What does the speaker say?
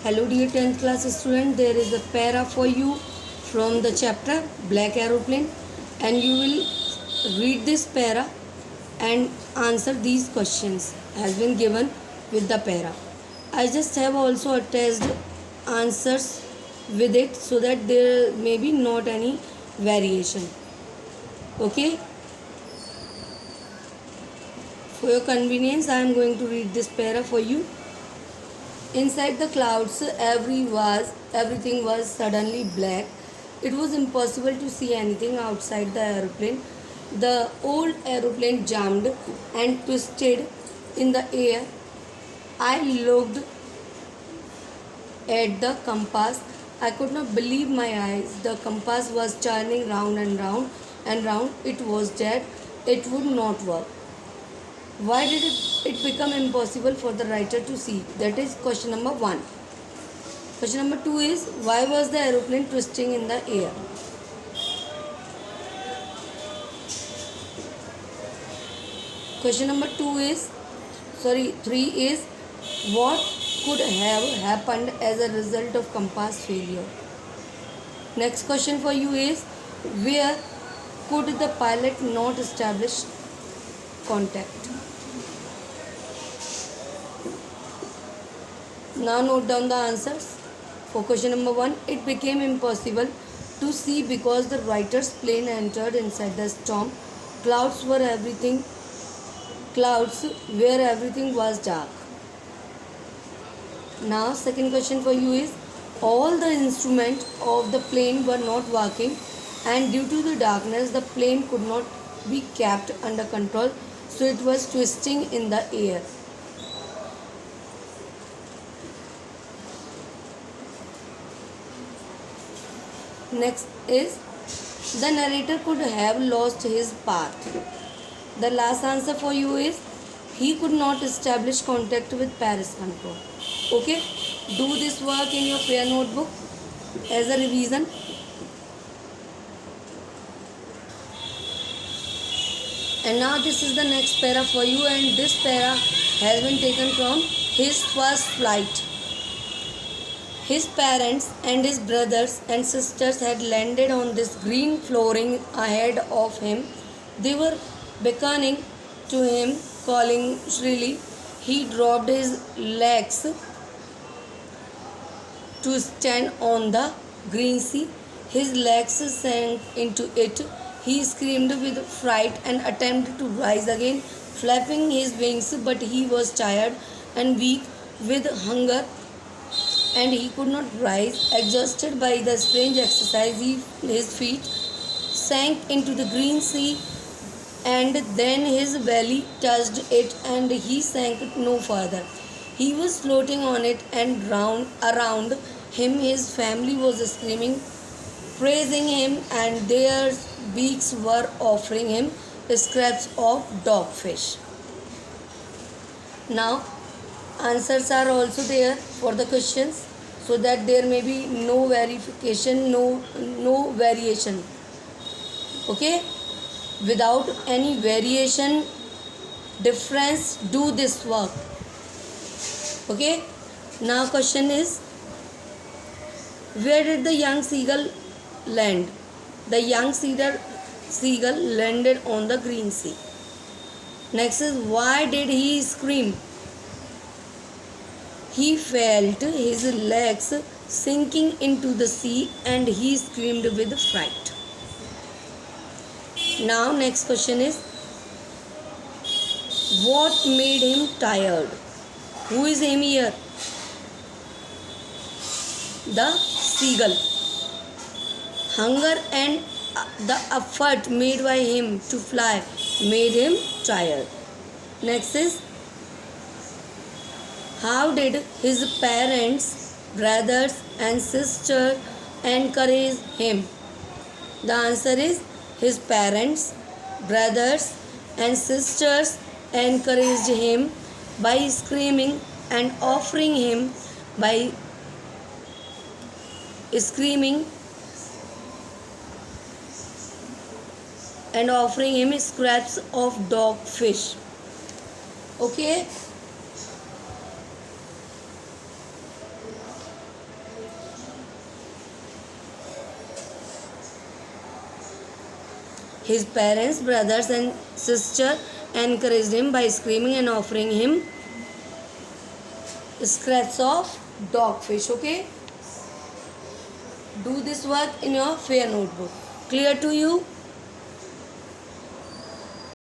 Hello dear 10th class student, there is a para for you from the chapter Black Aeroplane, and you will read this para and answer these questions has been given with the para. I just have also attached answers with it so that there may be not any variation. Okay, for your convenience I am going to read this para for you. Inside the clouds, everything was suddenly black. It was impossible to see anything outside the aeroplane. The old aeroplane jumped and twisted in the air. I looked at the compass. I could not believe my eyes. The compass was turning round and round and round. It was dead. It would not work. Why did it become impossible for the writer to see? That is question number 1. Question number 2 is, why was the aeroplane twisting in the air? Question number 3 is, what could have happened as a result of compass failure? Next question for you is, where could the pilot not establish contact? Now note down the answers. For question number 1, it became impossible to see because the writer's plane entered inside the storm. Clouds where everything was dark. Now second question for you is, all the instruments of the plane were not working, and due to the darkness the plane could not be kept under control, so it was twisting in the air. Next is, the narrator could have lost his path. The last answer for you is, he could not establish contact with Paris control. Okay, do this work in your prayer notebook as a revision. And now this is the next para for you, and this para has been taken from his first flight. His parents and his brothers and sisters had landed on this green flooring ahead of him. They were beckoning to him, calling shrilly. He dropped his legs to stand on the green sea. His legs sank into it. He screamed with fright and attempted to rise again, flapping his wings, but he was tired and weak with hunger, and he could not rise. Exhausted by the strange exercise, his feet sank into the green sea, and then his belly touched it, and he sank no further. He was floating on it, and around him his family was screaming, praising him, and their beaks were offering him scraps of dogfish. Now answers are also there for the questions, so that there may be no verification, no variation. Okay, without any variation difference, do this work. Okay, now question is, where did the young seagull land? The young seagull landed on the green sea. Next is, why did he scream? He felt his legs sinking into the sea, and he screamed with fright. Now next question is, what made him tired? Who is him here? The seagull. Hunger and the effort made by him to fly made him tired. Next is, how did his parents, brothers and sisters encourage him? The answer is, his parents, brothers and sisters encouraged him by screaming and offering him scraps of dogfish. Okay, His parents, brothers, and sister encouraged him by screaming and offering him scraps of dogfish. Okay, do this work in your fair notebook. Clear to you?